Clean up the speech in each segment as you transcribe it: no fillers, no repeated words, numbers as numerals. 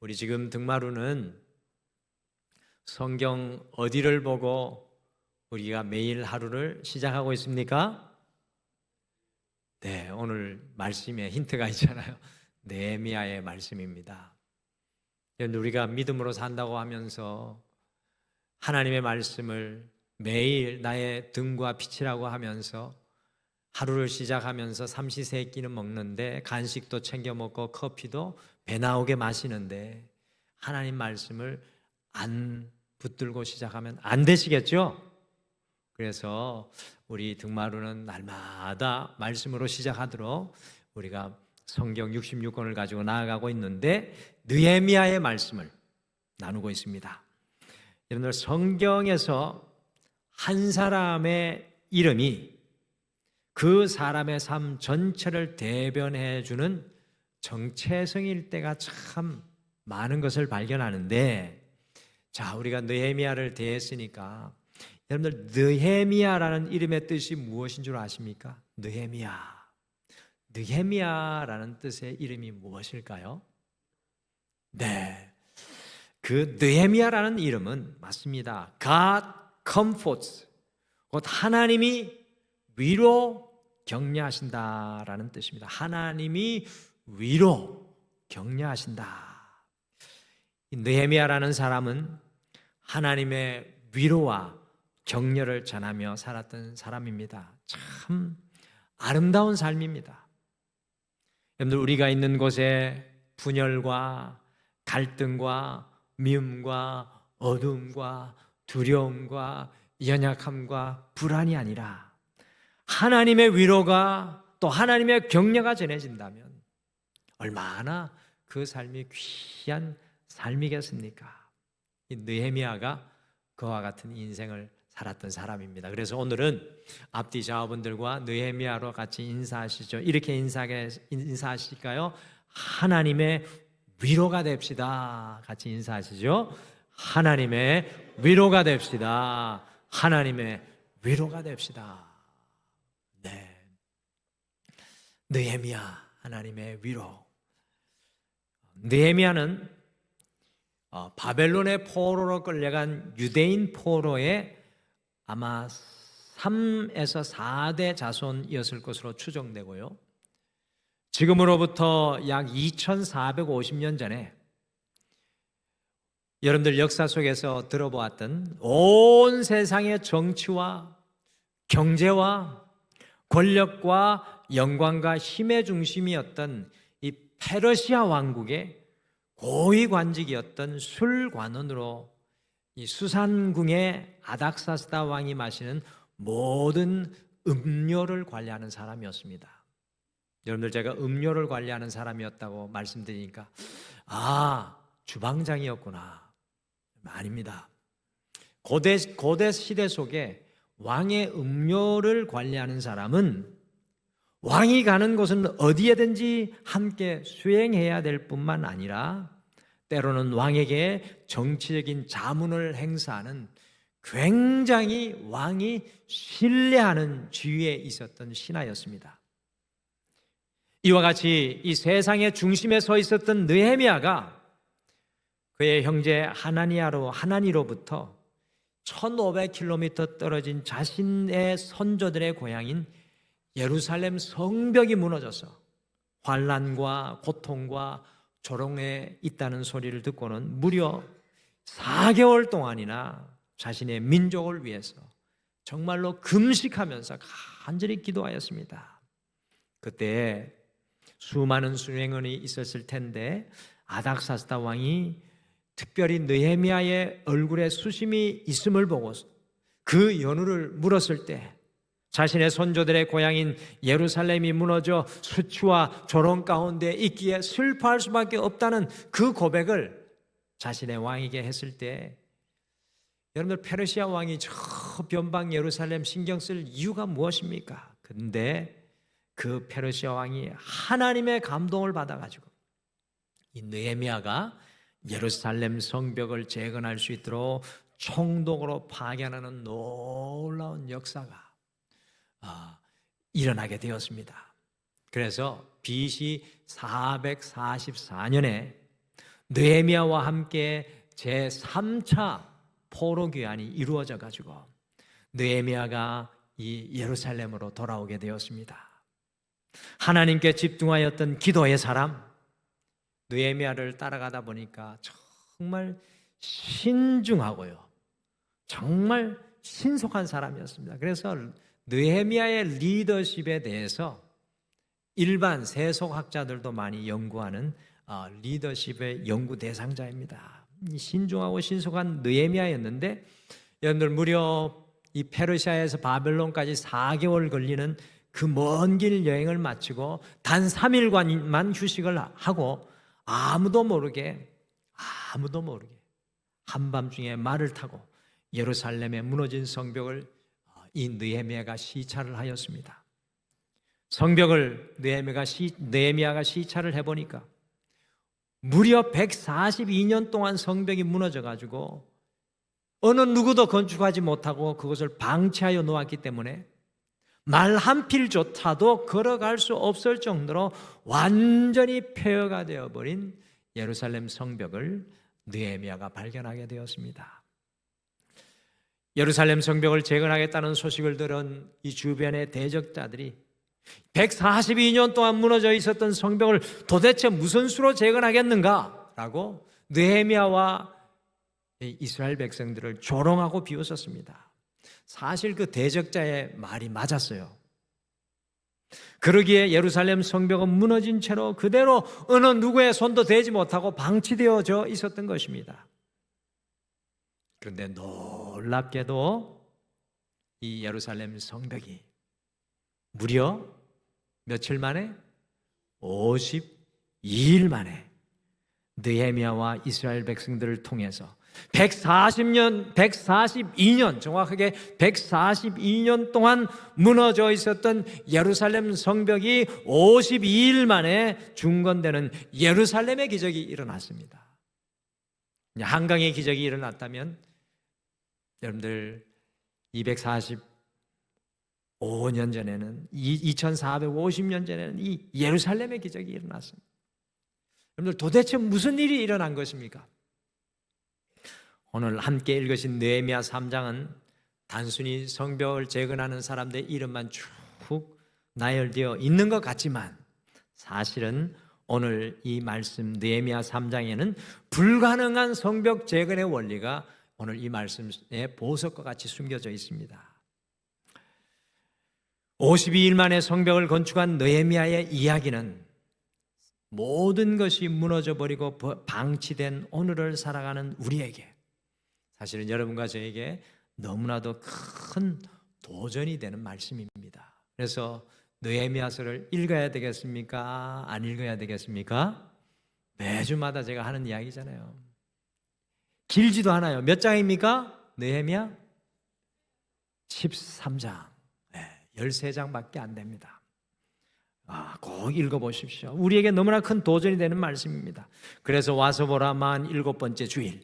우리 지금 등마루는 성경 어디를 보고 우리가 매일 하루를 시작하고 있습니까? 네, 오늘 말씀에 힌트가 있잖아요. 느헤미야의 말씀입니다. 우리가 믿음으로 산다고 하면서 하나님의 말씀을 매일 나의 등과 빛이라고 하면서 하루를 시작하면서 삼시세끼는 먹는데, 간식도 챙겨 먹고 커피도 배 나오게 마시는데 하나님 말씀을 안 붙들고 시작하면 안 되시겠죠? 그래서 우리 등마루는 날마다 말씀으로 시작하도록 우리가 성경 66권을 가지고 나아가고 있는데, 느헤미야의 말씀을 나누고 있습니다. 여러분들, 성경에서 한 사람의 이름이 그 사람의 삶 전체를 대변해 주는 정체성일 때가 참 많은 것을 발견하는데, 자, 우리가 느헤미야를 대했으니까 여러분들, 느헤미야라는 이름의 뜻이 무엇인 줄 아십니까? 느헤미야라는 뜻의 이름이 무엇일까요? 네, 그 느헤미야라는 이름은 맞습니다. God comforts, 곧 하나님이 위로 격려하신다라는 뜻입니다. 하나님이 위로 격려하신다. 느헤미야라는 사람은 하나님의 위로와 격려를 전하며 살았던 사람입니다. 참 아름다운 삶입니다. 여러분들, 우리가 있는 곳에 분열과 갈등과 미움과 어둠과 두려움과 연약함과 불안이 아니라 하나님의 위로가, 또 하나님의 격려가 전해진다면 얼마나 그 삶이 귀한 삶이겠습니까? 이 느헤미야가 그와 같은 인생을 살았던 사람입니다. 그래서 오늘은 앞뒤 좌우분들과 느헤미야로 같이 인사하시죠. 이렇게 인사하실까요? 하나님의 위로가 됩시다. 같이 인사하시죠. 하나님의 위로가 됩시다. 하나님의 위로가 됩시다. 네, 느헤미야, 하나님의 위로. 느헤미야는 바벨론의 포로로 끌려간 유대인 포로의 아마 3에서 4대 자손이었을 것으로 추정되고요, 지금으로부터 약 2450년 전에 여러분들 역사 속에서 들어보았던 온 세상의 정치와 경제와 권력과 영광과 힘의 중심이었던 이 페르시아 왕국의 고위 관직이었던 술관원으로 이 수산궁의 아닥사스다 왕이 마시는 모든 음료를 관리하는 사람이었습니다. 여러분들, 제가 음료를 관리하는 사람이었다고 말씀드리니까 주방장이었구나. 아닙니다. 고대 시대 속에 왕의 음료를 관리하는 사람은 왕이 가는 곳은 어디에든지 함께 수행해야 될 뿐만 아니라 때로는 왕에게 정치적인 자문을 행사하는 굉장히 왕이 신뢰하는 지위에 있었던 신하였습니다. 이와 같이 이 세상의 중심에 서 있었던 느헤미야가 그의 형제 하나니로부터 1500km 떨어진 자신의 선조들의 고향인 예루살렘 성벽이 무너져서 환난과 고통과 조롱에 있다는 소리를 듣고는 무려 4개월 동안이나 자신의 민족을 위해서 정말로 금식하면서 간절히 기도하였습니다. 그때 수많은 수행원이 있었을 텐데 아닥사스다 왕이 특별히 느헤미야의 얼굴에 수심이 있음을 보고 그 연유를 물었을 때 자신의 선조들의 고향인 예루살렘이 무너져 수치와 조롱 가운데 있기에 슬퍼할 수밖에 없다는 그 고백을 자신의 왕에게 했을 때, 여러분들, 페르시아 왕이 저 변방 예루살렘 신경 쓸 이유가 무엇입니까? 근데 그 페르시아 왕이 하나님의 감동을 받아가지고 이 느헤미야가 예루살렘 성벽을 재건할 수 있도록 총독으로 파견하는 놀라운 역사가 일어나게 되었습니다. 그래서 BC 444년에 느헤미야와 함께 제3차 포로귀환이 이루어져 가지고 느헤미야가 이 예루살렘으로 돌아오게 되었습니다. 하나님께 집중하였던 기도의 사람 느헤미야를 따라가다 보니까 정말 신중하고요, 정말 신속한 사람이었습니다. 그래서 느헤미야의 리더십에 대해서 일반 세속학자들도 많이 연구하는 리더십의 연구 대상자입니다. 신중하고 신속한 느헤미야였는데, 여러분들 무려 이 페르시아에서 바벨론까지 4개월 걸리는 그 먼 길 여행을 마치고 단 3일간만 휴식을 하고 아무도 모르게 한밤중에 말을 타고 예루살렘의 무너진 성벽을 이 느헤미야가 시찰을 하였습니다. 성벽을 느헤미야가 시찰을 해보니까 무려 142년 동안 성벽이 무너져 가지고 어느 누구도 건축하지 못하고 그것을 방치하여 놓았기 때문에 말 한 필조차도 걸어갈 수 없을 정도로 완전히 폐허가 되어버린 예루살렘 성벽을 느헤미야가 발견하게 되었습니다. 예루살렘 성벽을 재건하겠다는 소식을 들은 이 주변의 대적자들이 142년 동안 무너져 있었던 성벽을 도대체 무슨 수로 재건하겠는가? 라고 느헤미야와 이스라엘 백성들을 조롱하고 비웃었습니다. 사실 그 대적자의 말이 맞았어요. 그러기에 예루살렘 성벽은 무너진 채로 그대로 어느 누구의 손도 대지 못하고 방치되어져 있었던 것입니다. 그런데 놀랍게도 이 예루살렘 성벽이 무려 며칠 만에 52일 만에 느헤미야와 이스라엘 백성들을 통해서 142년, 정확하게 142년 동안 무너져 있었던 예루살렘 성벽이 52일 만에 중건되는 예루살렘의 기적이 일어났습니다. 한강의 기적이 일어났다면 여러분들 245년 전에는 2450년 전에는 이 예루살렘의 기적이 일어났습니다. 여러분들 도대체 무슨 일이 일어난 것입니까? 오늘 함께 읽으신 느헤미야 3장은 단순히 성벽을 재건하는 사람들의 이름만 쭉 나열되어 있는 것 같지만 사실은 오늘 이 말씀 느헤미야 3장에는 불가능한 성벽 재건의 원리가 오늘 이 말씀에 보석과 같이 숨겨져 있습니다. 52일 만에 성벽을 건축한 느헤미야의 이야기는 모든 것이 무너져 버리고 방치된 오늘을 살아가는 우리에게, 사실은 여러분과 저에게 너무나도 큰 도전이 되는 말씀입니다. 그래서 느헤미야서를 읽어야 되겠습니까? 안 읽어야 되겠습니까? 매주마다 제가 하는 이야기잖아요. 길지도 않아요. 몇 장입니까? 느헤미야 13장. 13장밖에 안 됩니다. 꼭 읽어보십시오. 우리에게 너무나 큰 도전이 되는 말씀입니다. 그래서 와서 보라 47번째 주일,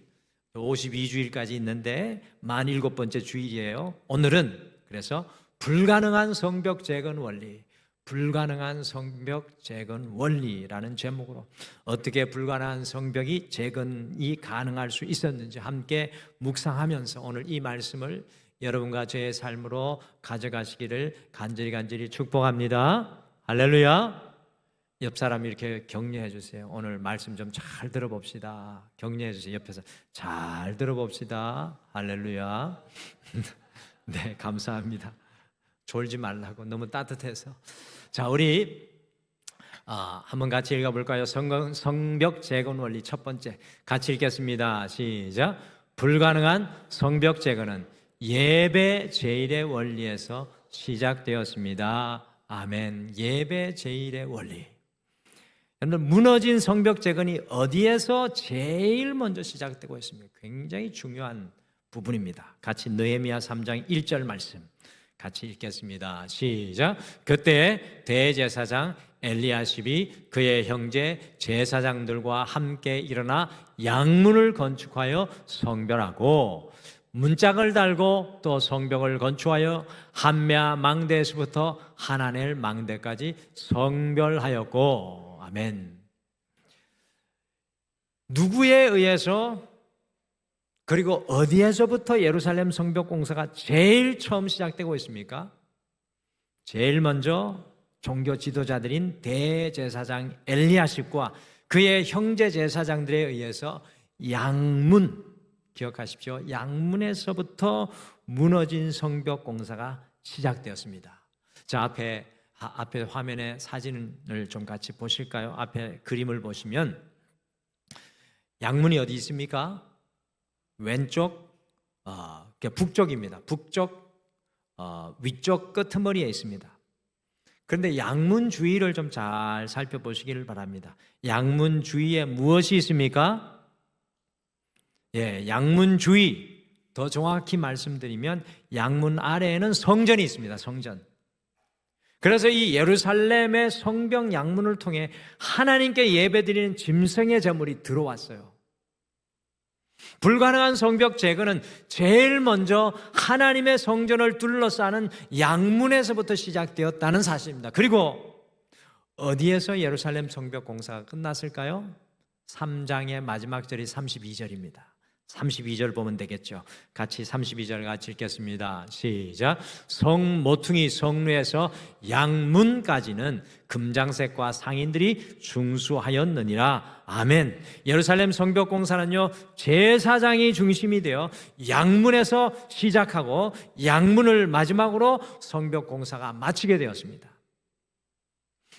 52주일까지 있는데 47번째 주일이에요. 오늘은 그래서 불가능한 성벽 재건 원리, 불가능한 성벽 재건 원리라는 제목으로 어떻게 불가능한 성벽이 재건이 가능할 수 있었는지 함께 묵상하면서 오늘 이 말씀을 여러분과 저의 삶으로 가져가시기를 간절히 축복합니다. 할렐루야. 옆 사람 이렇게 격려해 주세요. 오늘 말씀 좀 잘 들어봅시다. 격려해 주세요. 옆에서 잘 들어봅시다. 할렐루야. 네, 감사합니다. 졸지 말라고, 너무 따뜻해서. 자, 우리 한번 같이 읽어볼까요? 성벽 재건 원리 첫 번째 같이 읽겠습니다. 시작. 불가능한 성벽 재건은 예배 제일의 원리에서 시작되었습니다. 아멘. 예배 제일의 원리. 여러분, 무너진 성벽 재건이 어디에서 제일 먼저 시작되고 있습니까? 굉장히 중요한 부분입니다. 같이 느헤미야 3장 1절 말씀 같이 읽겠습니다. 시작. 그때 대제사장 엘리야십이 그의 형제 제사장들과 함께 일어나 양문을 건축하여 성별하고 문짝을 달고 또 성벽을 건축하여 한메아 망대에서부터 하나넬 망대까지 성별하였고. 아멘. 누구에 의해서 그리고 어디에서부터 예루살렘 성벽 공사가 제일 처음 시작되고 있습니까? 제일 먼저 종교 지도자들인 대제사장 엘리야십과 그의 형제 제사장들에 의해서 양문, 기억하십시오. 양문에서부터 무너진 성벽 공사가 시작되었습니다. 자, 앞에 화면에 사진을 좀 같이 보실까요? 앞에 그림을 보시면 양문이 어디 있습니까? 왼쪽, 북쪽입니다. 북쪽 위쪽 끄트머리에 있습니다. 그런데 양문 주위를 좀 잘 살펴보시기를 바랍니다. 양문 주위에 무엇이 있습니까? 양문 주위, 더 정확히 말씀드리면 양문 아래에는 성전이 있습니다. 성전. 그래서 이 예루살렘의 성벽 양문을 통해 하나님께 예배드리는 짐승의 제물이 들어왔어요. 불가능한 성벽 제거는 제일 먼저 하나님의 성전을 둘러싸는 양문에서부터 시작되었다는 사실입니다. 그리고 어디에서 예루살렘 성벽 공사가 끝났을까요? 3장의 마지막 절이 32절입니다. 32절 보면 되겠죠. 같이 32절 같이 읽겠습니다. 시작. 성 모퉁이 성루에서 양문까지는 금장색과 상인들이 중수하였느니라. 아멘. 예루살렘 성벽 공사는요, 제사장이 중심이 되어 양문에서 시작하고 양문을 마지막으로 성벽 공사가 마치게 되었습니다.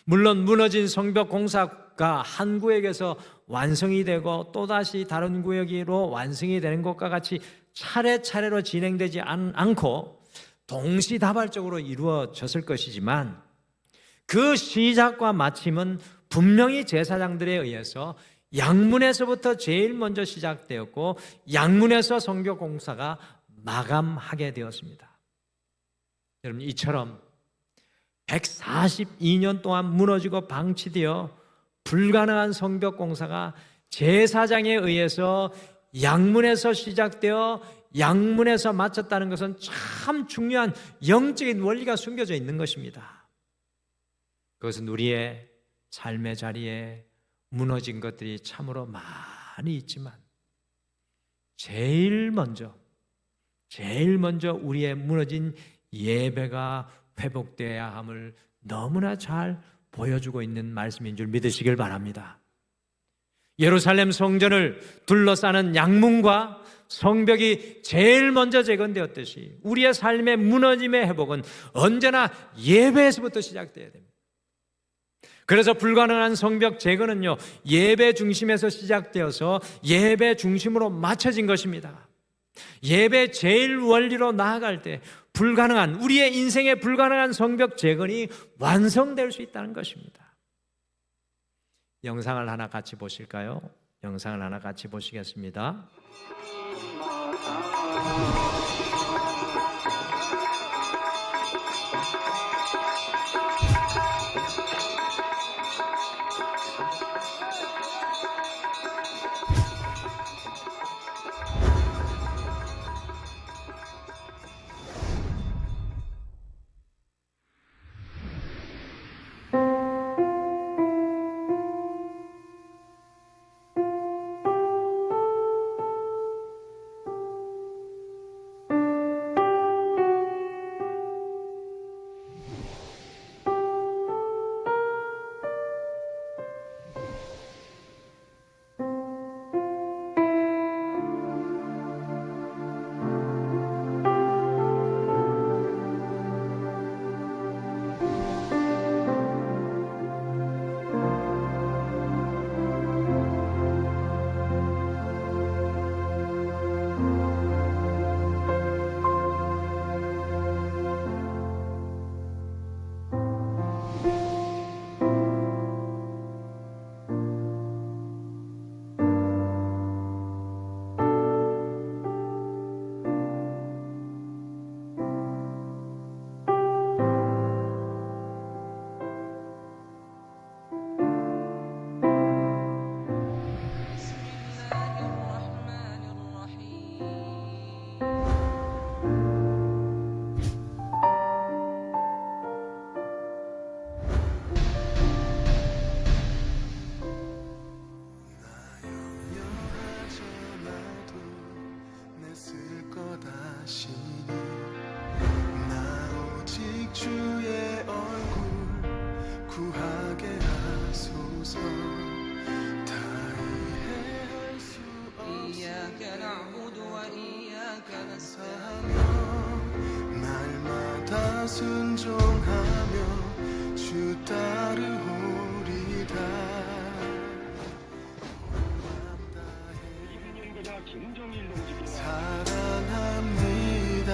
물론 무너진 성벽 공사가 한 구역에서 완성이 되고 또다시 다른 구역으로 완성이 되는 것과 같이 차례차례로 진행되지 않고 동시다발적으로 이루어졌을 것이지만 그 시작과 마침은 분명히 제사장들에 의해서 양문에서부터 제일 먼저 시작되었고 양문에서 성벽 공사가 마감하게 되었습니다. 여러분, 이처럼 142년 동안 무너지고 방치되어 불가능한 성벽 공사가 제사장에 의해서 양문에서 시작되어 양문에서 마쳤다는 것은 참 중요한 영적인 원리가 숨겨져 있는 것입니다. 그것은 우리의 삶의 자리에 무너진 것들이 참으로 많이 있지만 제일 먼저 우리의 무너진 예배가 회복되어야 함을 너무나 잘 보여주고 있는 말씀인 줄 믿으시길 바랍니다. 예루살렘 성전을 둘러싸는 양문과 성벽이 제일 먼저 재건되었듯이 우리의 삶의 무너짐의 회복은 언제나 예배에서부터 시작되어야 됩니다. 그래서 불가능한 성벽 재건은요, 예배 중심에서 시작되어서 예배 중심으로 맞춰진 것입니다. 예배 제일 원리로 나아갈 때 우리의 인생의 불가능한 성벽 재건이 완성될 수 있다는 것입니다. 영상을 하나 같이 보실까요? 영상을 하나 같이 보시겠습니다. إياك نعبد وإياك نستعين 날마다 순종하며 주 따르오리다. 사랑합니다.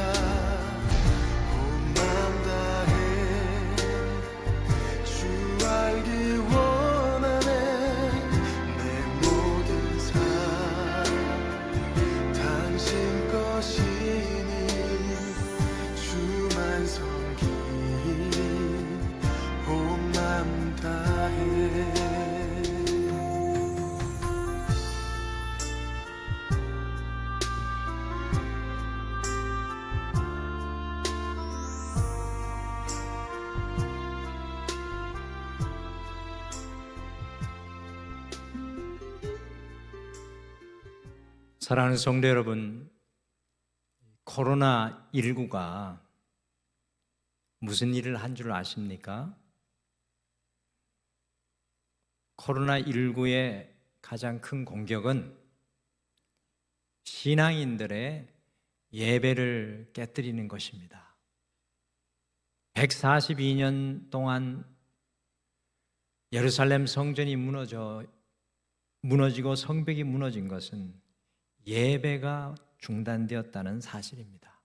온 마음 다해 주 알기 원하네. 내 모든 삶 당신 것이니 주만 섬기 온 마음 다해. 사랑하는 성도 여러분, 코로나19가 무슨 일을 한 줄 아십니까? 코로나19의 가장 큰 공격은 신앙인들의 예배를 깨뜨리는 것입니다. 142년 동안 예루살렘 성전이 무너지고 성벽이 무너진 것은 예배가 중단되었다는 사실입니다.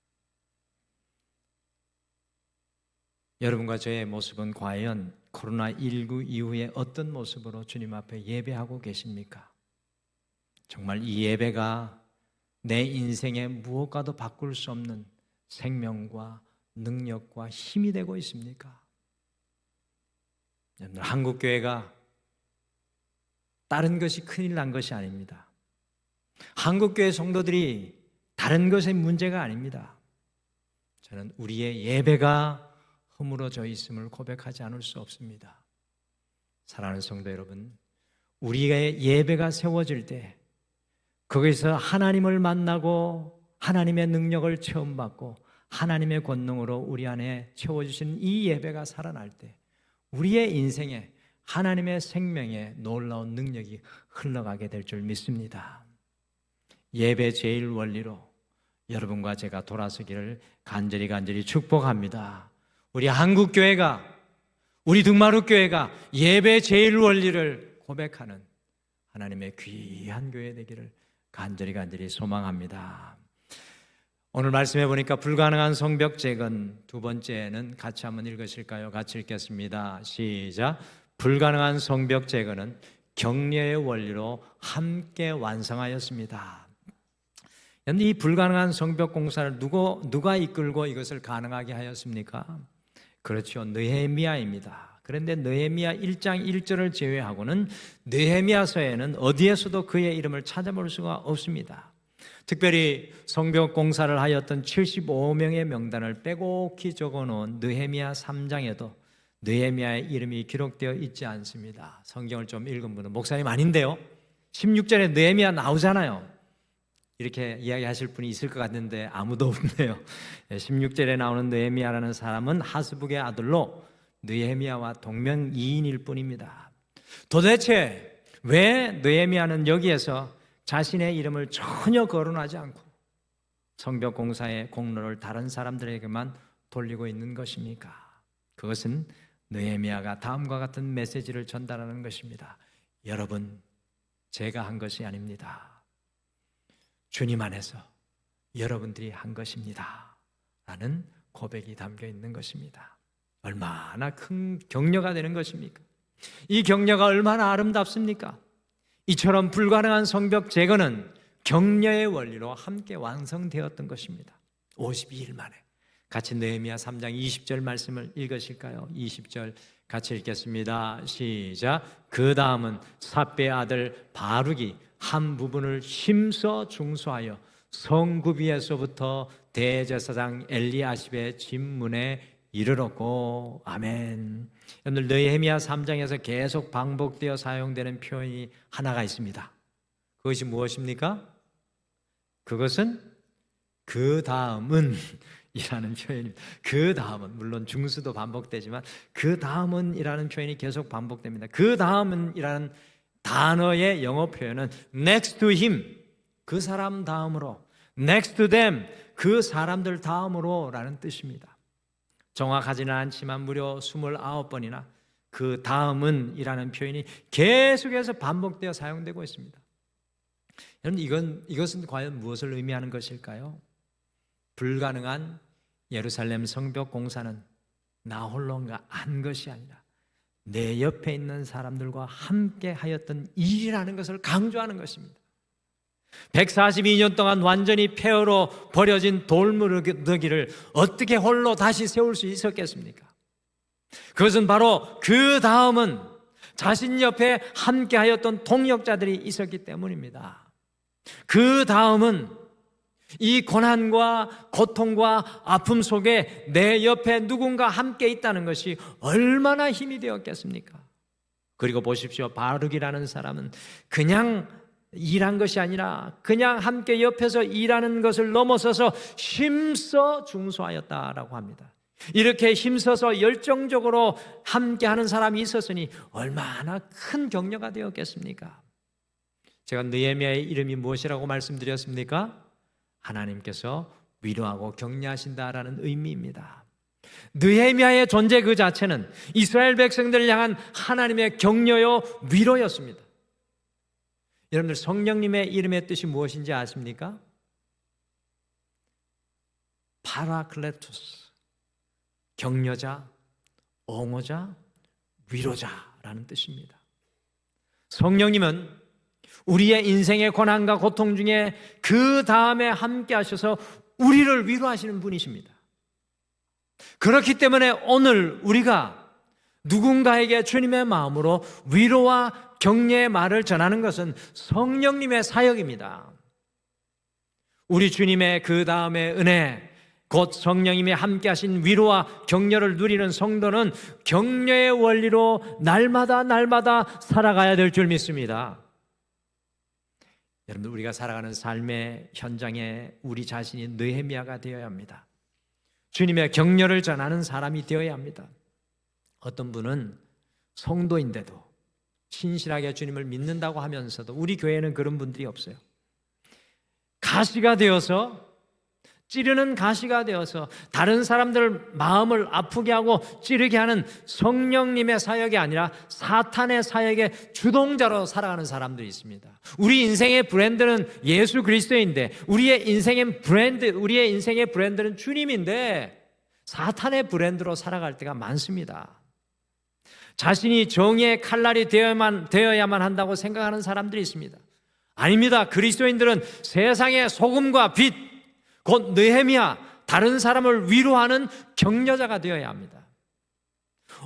여러분과 저의 모습은 과연 코로나19 이후에 어떤 모습으로 주님 앞에 예배하고 계십니까? 정말 이 예배가 내 인생의 무엇과도 바꿀 수 없는 생명과 능력과 힘이 되고 있습니까? 여러분, 한국교회가 다른 것이 큰일 난 것이 아닙니다. 한국교회 성도들이 다른 것의 문제가 아닙니다. 저는 우리의 예배가 허물어져 있음을 고백하지 않을 수 없습니다. 사랑하는 성도 여러분, 우리의 예배가 세워질 때 거기서 하나님을 만나고 하나님의 능력을 체험받고 하나님의 권능으로 우리 안에 채워주시는 이 예배가 살아날 때 우리의 인생에 하나님의 생명에 놀라운 능력이 흘러가게 될 줄 믿습니다. 예배 제일 원리로 여러분과 제가 돌아서기를 간절히 축복합니다. 우리 한국교회가, 우리 등마루교회가 예배 제일 원리를 고백하는 하나님의 귀한 교회 되기를 간절히 소망합니다. 오늘 말씀해 보니까 불가능한 성벽 재건, 두 번째는 같이 한번 읽으실까요? 같이 읽겠습니다. 시작. 불가능한 성벽 재건은 격려의 원리로 함께 완성하였습니다. 그런데 이 불가능한 성벽 공사를 누가 이끌고 이것을 가능하게 하였습니까? 그렇죠, 느헤미야입니다. 그런데 느헤미야 1장 1절을 제외하고는 느헤미야서에는 어디에서도 그의 이름을 찾아볼 수가 없습니다. 특별히 성벽 공사를 하였던 75명의 명단을 빼곡히 적어놓은 느헤미야 3장에도 느헤미야의 이름이 기록되어 있지 않습니다. 성경을 좀 읽은 분은 목사님 아닌데요? 16절에 느헤미야 나오잖아요. 이렇게 이야기하실 분이 있을 것 같은데 아무도 없네요. 16절에 나오는 느헤미야라는 사람은 하스북의 아들로 느헤미야와 동명이인일 뿐입니다. 도대체 왜 느헤미야는 여기에서 자신의 이름을 전혀 거론하지 않고 성벽 공사의 공로를 다른 사람들에게만 돌리고 있는 것입니까? 그것은 느헤미야가 다음과 같은 메시지를 전달하는 것입니다. 여러분, 제가 한 것이 아닙니다. 주님 안에서 여러분들이 한 것입니다 라는 고백이 담겨 있는 것입니다. 얼마나 큰 격려가 되는 것입니까? 이 격려가 얼마나 아름답습니까? 이처럼 불가능한 성벽 재건은 격려의 원리로 함께 완성되었던 것입니다. 52일 만에. 같이 느헤미야 3장 20절 말씀을 읽으실까요? 20절 같이 읽겠습니다. 시작. 그 다음은 삽배의 아들 바룩이 한 부분을 힘써 중수하여 성구비에서부터 대제사장 엘리야십의 집문에 이르렀고. 아멘. 여러분들, 느헤미야 3장에서 계속 반복되어 사용되는 표현이 하나가 있습니다. 그것이 무엇입니까? 그것은 그 다음은 이라는 표현입니다. 그 다음은, 물론 중수도 반복되지만 그 다음은 이라는 표현이 계속 반복됩니다. 그 다음은 이라는 단어의 영어 표현은 next to him, 그 사람 다음으로, next to them, 그 사람들 다음으로 라는 뜻입니다. 정확하지는 않지만 무려 29번이나 그 다음은 이라는 표현이 계속해서 반복되어 사용되고 있습니다. 여러분, 이것은 과연 무엇을 의미하는 것일까요? 불가능한 예루살렘 성벽 공사는 나 홀로가 한 것이 아니라 내 옆에 있는 사람들과 함께 하였던 일이라는 것을 강조하는 것입니다. 142년 동안 완전히 폐허로 버려진 돌무더기를 어떻게 홀로 다시 세울 수 있었겠습니까? 그것은 바로 그 다음은 자신 옆에 함께 하였던 동역자들이 있었기 때문입니다. 그 다음은 이 고난과 고통과 아픔 속에 내 옆에 누군가 함께 있다는 것이 얼마나 힘이 되었겠습니까? 그리고 보십시오. 바룩이라는 사람은 그냥 일한 것이 아니라 그냥 함께 옆에서 일하는 것을 넘어서서 힘써 중수하였다라고 합니다. 이렇게 힘써서 열정적으로 함께하는 사람이 있었으니 얼마나 큰 격려가 되었겠습니까? 제가 느헤미야의 이름이 무엇이라고 말씀드렸습니까? 하나님께서 위로하고 격려하신다라는 의미입니다. 느헤미야의 존재 그 자체는 이스라엘 백성들을 향한 하나님의 격려요 위로였습니다. 여러분들 성령님의 이름의 뜻이 무엇인지 아십니까? 파라클레토스, 격려자, 옹호자, 위로자라는 뜻입니다. 성령님은 우리의 인생의 고난과 고통 중에 그 다음에 함께 하셔서 우리를 위로하시는 분이십니다. 그렇기 때문에 오늘 우리가 누군가에게 주님의 마음으로 위로와 격려의 말을 전하는 것은 성령님의 사역입니다. 우리 주님의 그 다음의 은혜, 곧 성령님이 함께 하신 위로와 격려를 누리는 성도는 격려의 원리로 날마다 살아가야 될 줄 믿습니다. 여러분, 우리가 살아가는 삶의 현장에 우리 자신이 느헤미야가 되어야 합니다. 주님의 격려를 전하는 사람이 되어야 합니다. 어떤 분은 성도인데도 신실하게 주님을 믿는다고 하면서도 우리 교회는 그런 분들이 없어요. 가시가 되어서, 찌르는 가시가 되어서 다른 사람들 마음을 아프게 하고 찌르게 하는 성령님의 사역이 아니라 사탄의 사역의 주동자로 살아가는 사람들이 있습니다. 우리 인생의 브랜드는 예수 그리스도인데, 우리의 인생의 브랜드는 주님인데 사탄의 브랜드로 살아갈 때가 많습니다. 자신이 정의의 칼날이 되어야만 한다고 생각하는 사람들이 있습니다. 아닙니다. 그리스도인들은 세상의 소금과 빛, 곧 느헤미야, 다른 사람을 위로하는 격려자가 되어야 합니다.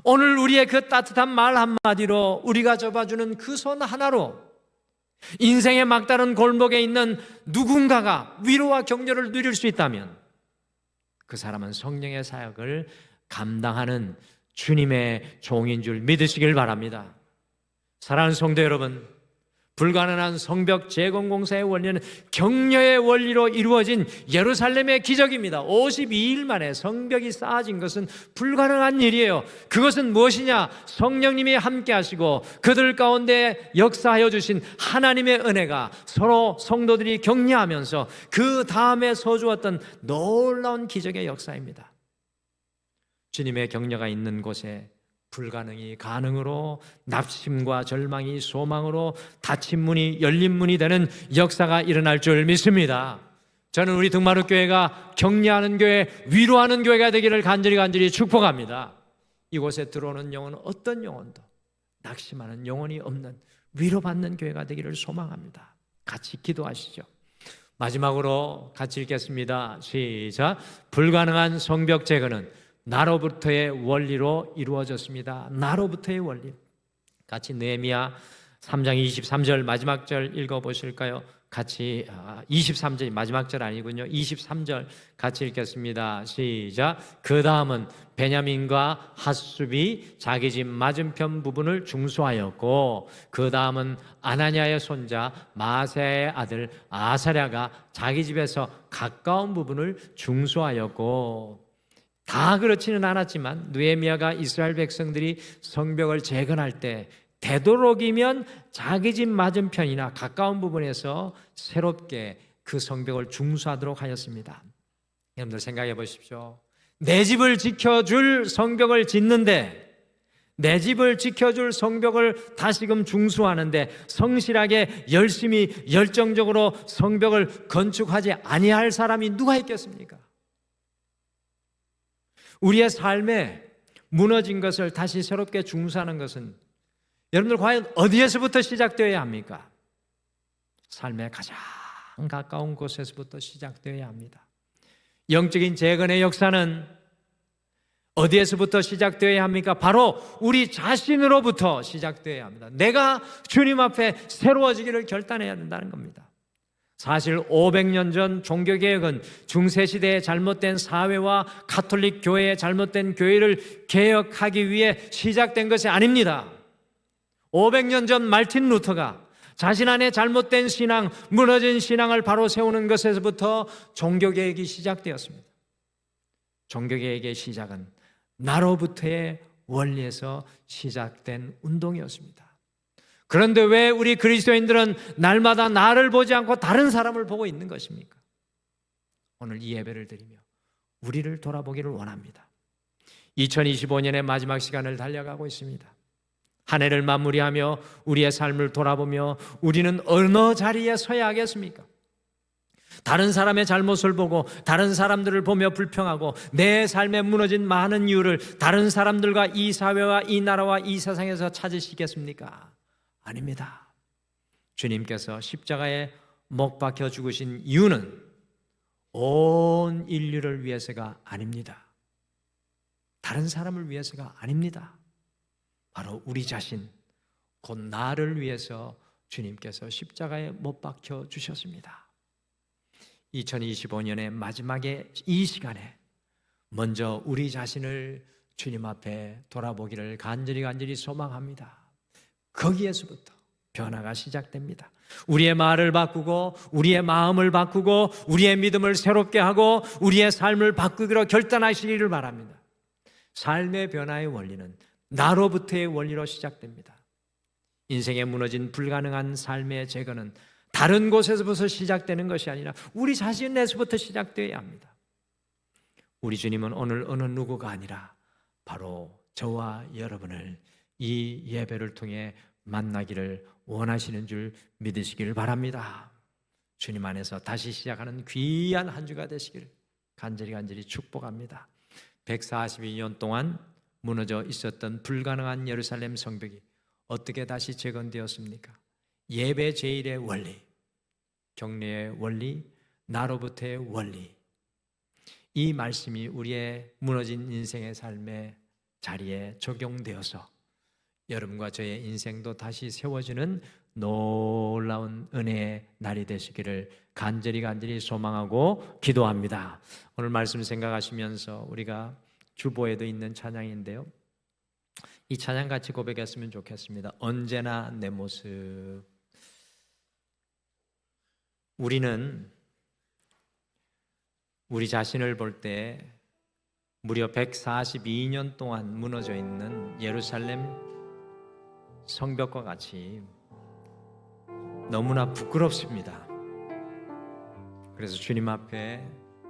오늘 우리의 그 따뜻한 말 한마디로, 우리가 접어주는 그 손 하나로 인생의 막다른 골목에 있는 누군가가 위로와 격려를 누릴 수 있다면 그 사람은 성령의 사역을 감당하는 주님의 종인 줄 믿으시길 바랍니다. 사랑하는 성도 여러분, 불가능한 성벽 재건공사의 원리는 격려의 원리로 이루어진 예루살렘의 기적입니다. 52일 만에 성벽이 쌓아진 것은 불가능한 일이에요. 그것은 무엇이냐? 성령님이 함께 하시고 그들 가운데 역사하여 주신 하나님의 은혜가 서로 성도들이 격려하면서 그 다음에 서주었던 놀라운 기적의 역사입니다. 주님의 격려가 있는 곳에 불가능이 가능으로, 낙심과 절망이 소망으로, 닫힌 문이 열린 문이 되는 역사가 일어날 줄 믿습니다. 저는 우리 등마루교회가 격려하는 교회, 위로하는 교회가 되기를 간절히 축복합니다. 이곳에 들어오는 영혼은 어떤 영혼도 낙심하는 영혼이 없는 위로받는 교회가 되기를 소망합니다. 같이 기도하시죠. 마지막으로 같이 읽겠습니다. 시작. 불가능한 성벽 재건은 나로부터의 원리로 이루어졌습니다. 나로부터의 원리. 같이 느헤미야 3장 23절 마지막 절 읽어보실까요? 같이 23절이 마지막 절 아니군요. 23절 같이 읽겠습니다. 시작. 그 다음은 베냐민과 핫숲이 자기 집 맞은편 부분을 중수하였고, 그 다음은 아나니아의 손자 마세야의 아들 아사랴가 자기 집에서 가까운 부분을 중수하였고, 다 그렇지는 않았지만 느헤미야가 이스라엘 백성들이 성벽을 재건할 때 되도록이면 자기 집 맞은편이나 가까운 부분에서 새롭게 그 성벽을 중수하도록 하였습니다. 여러분들 생각해 보십시오. 내 집을 지켜줄 성벽을 짓는데, 내 집을 지켜줄 성벽을 다시금 중수하는데 성실하게 열심히 열정적으로 성벽을 건축하지 아니할 사람이 누가 있겠습니까? 우리의 삶에 무너진 것을 다시 새롭게 중수하는 것은 여러분들 과연 어디에서부터 시작되어야 합니까? 삶의 가장 가까운 곳에서부터 시작되어야 합니다. 영적인 재건의 역사는 어디에서부터 시작되어야 합니까? 바로 우리 자신으로부터 시작되어야 합니다. 내가 주님 앞에 새로워지기를 결단해야 된다는 겁니다. 사실 500년 전 종교개혁은 중세시대의 잘못된 사회와 가톨릭 교회의 잘못된 교회를 개혁하기 위해 시작된 것이 아닙니다. 500년 전 마르틴 루터가 자신 안에 잘못된 신앙, 무너진 신앙을 바로 세우는 것에서부터 종교개혁이 시작되었습니다. 종교개혁의 시작은 나로부터의 원리에서 시작된 운동이었습니다. 그런데 왜 우리 그리스도인들은 날마다 나를 보지 않고 다른 사람을 보고 있는 것입니까? 오늘 이 예배를 드리며 우리를 돌아보기를 원합니다. 2025년의 마지막 시간을 달려가고 있습니다. 한 해를 마무리하며 우리의 삶을 돌아보며 우리는 어느 자리에 서야 하겠습니까? 다른 사람의 잘못을 보고 다른 사람들을 보며 불평하고 내 삶에 무너진 많은 이유를 다른 사람들과 이 사회와 이 나라와 이 세상에서 찾으시겠습니까? 아닙니다. 주님께서 십자가에 못 박혀 죽으신 이유는 온 인류를 위해서가 아닙니다. 다른 사람을 위해서가 아닙니다. 바로 우리 자신, 곧 나를 위해서 주님께서 십자가에 못 박혀 주셨습니다. 2025년의 마지막에 이 시간에 먼저 우리 자신을 주님 앞에 돌아보기를 간절히 소망합니다. 거기에서부터 변화가 시작됩니다. 우리의 말을 바꾸고 우리의 마음을 바꾸고 우리의 믿음을 새롭게 하고 우리의 삶을 바꾸기로 결단하시기를 바랍니다. 삶의 변화의 원리는 나로부터의 원리로 시작됩니다. 인생에 무너진 불가능한 삶의 재건은 다른 곳에서부터 시작되는 것이 아니라 우리 자신에서부터 시작되어야 합니다. 우리 주님은 오늘 어느 누구가 아니라 바로 저와 여러분을 이 예배를 통해 만나기를 원하시는 줄 믿으시기를 바랍니다. 주님 안에서 다시 시작하는 귀한 한 주가 되시기를 간절히 축복합니다. 142년 동안 무너져 있었던 불가능한 예루살렘 성벽이 어떻게 다시 재건되었습니까? 예배 제일의 원리, 격려의 원리, 나로부터의 원리, 이 말씀이 우리의 무너진 인생의 삶의 자리에 적용되어서 여러분과 저의 인생도 다시 세워지는 놀라운 은혜의 날이 되시기를 간절히 소망하고 기도합니다. 오늘 말씀 생각하시면서 우리가 주보에도 있는 찬양인데요, 이 찬양 같이 고백했으면 좋겠습니다. 언제나 내 모습. 우리는 우리 자신을 볼 때 무려 142년 동안 무너져 있는 예루살렘 성벽과 같이 너무나 부끄럽습니다. 그래서 주님 앞에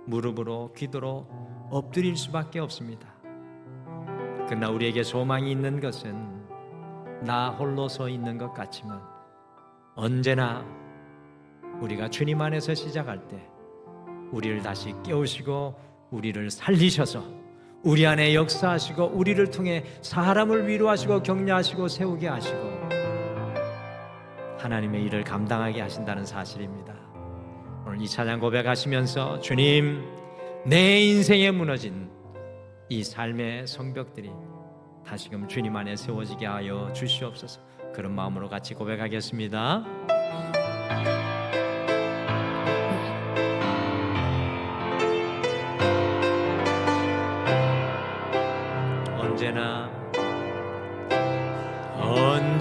무릎으로 기도로 엎드릴 수밖에 없습니다. 그러나 우리에게 소망이 있는 것은 나 홀로 서 있는 것 같지만 언제나 우리가 주님 안에서 시작할 때 우리를 다시 깨우시고 우리를 살리셔서 우리 안에 역사하시고 우리를 통해 사람을 위로하시고 격려하시고 세우게 하시고 하나님의 일을 감당하게 하신다는 사실입니다. 오늘 이 찬양 고백하시면서 주님, 내 인생에 무너진 이 삶의 성벽들이 다시금 주님 안에 세워지게 하여 주시옵소서. 그런 마음으로 같이 고백하겠습니다.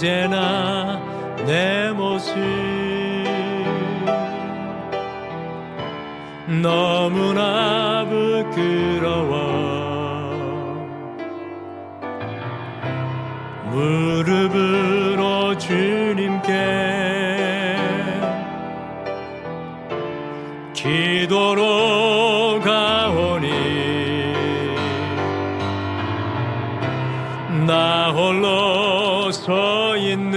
언제나 내 모습 너무나 부끄러워 무릎으로 기도로 가오니 나 홀로 서 있는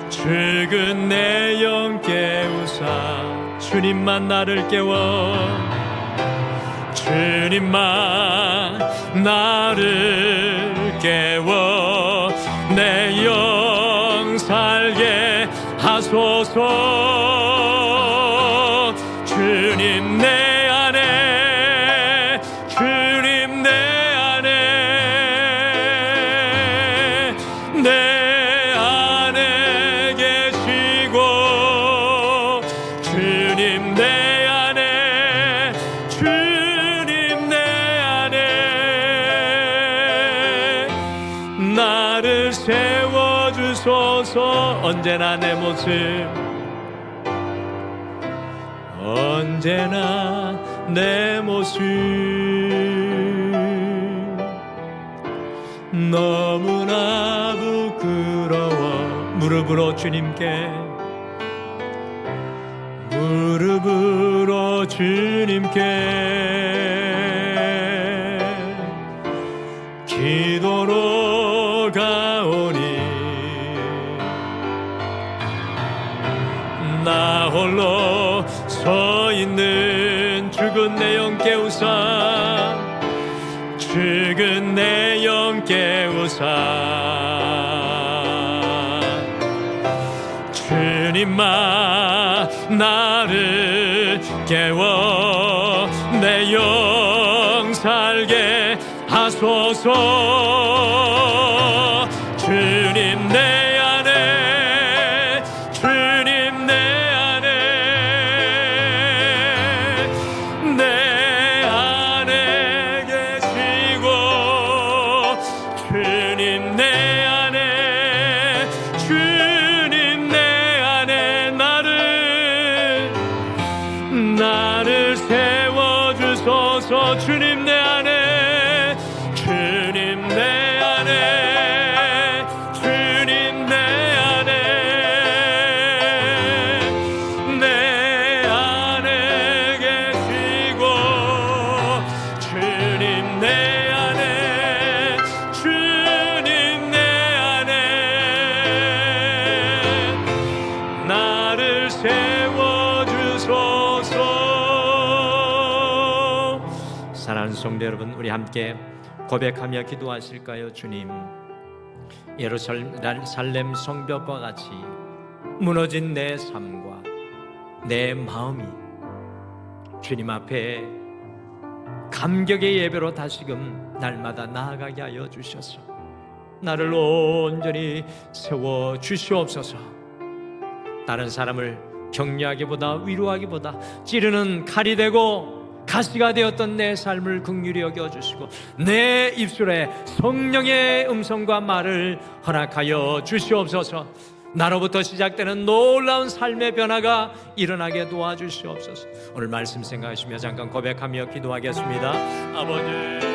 죽은 내 영 깨우사 주님만 나를 깨워 주님만 나를 깨워 내 영 살게 하소서 주님 내 안에 주님 내 안에 내 안에 계시고 주님 내 안에 주님 내 안에 나를 세워주소서 언제나 내 모습 언제나 내 모습 너무나 부끄러워 무릎으로 주님께 무릎으로 주님께 기도로 가오니 나 홀로 서 있는 죽은 내 영 깨우사 죽은 내 영 깨우사 주님만 나를 깨워 내 영 살게 하소서 주님 내 안에 주님 내 안에 내 안에 계시고 주님 내 안에 주님 내 안에 나를 세워주소서 주님 내 안에 주님 내 안에 주님 내 안에 내 안에 계시고 주님 내 안에 주님 내 안에 나를 세워주소서. 사랑하는 성도 여러분, 우리 함께 고백하며 기도하실까요? 주님, 예루살렘 성벽과 같이 무너진 내 삶과 내 마음이 주님 앞에 감격의 예배로 다시금 날마다 나아가게 하여 주셔서 나를 온전히 세워 주시옵소서. 다른 사람을 격려하기보다 위로하기보다 찌르는 칼이 되고 가시가 되었던 내 삶을 긍휼히 여겨주시고 내 입술에 성령의 음성과 말을 허락하여 주시옵소서. 나로부터 시작되는 놀라운 삶의 변화가 일어나게 도와주시옵소서. 오늘 말씀 생각하시며 잠깐 고백하며 기도하겠습니다. 아버지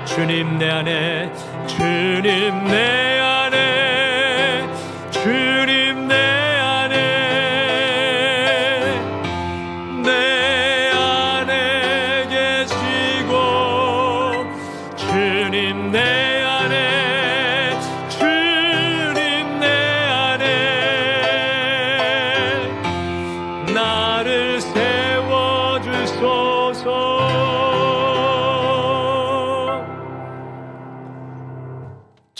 주님 내 안에 주님 내 안에 주님 내 안에 내 안에 계시고 주님 내 안에 주님 내 안에 나를 세워주소서.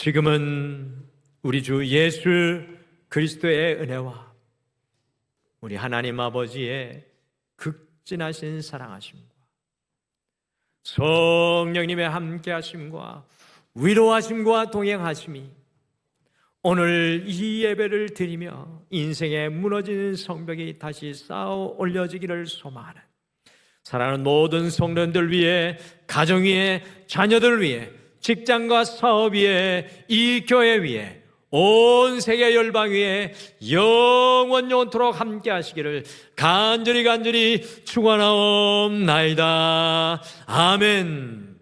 지금은 우리 주 예수 그리스도의 은혜와 우리 하나님 아버지의 극진하신 사랑하심과 성령님의 함께하심과 위로하심과 동행하심이 오늘 이 예배를 드리며 인생의 무너지는 성벽이 다시 쌓아 올려지기를 소망하는 사랑하는 모든 성도들 위해, 가정 위해, 자녀들 위해, 직장과 사업 위해, 이 교회 위해, 온 세계 열방 위에 영원토록 함께 하시기를 간절히 축원하옵나이다. 아멘.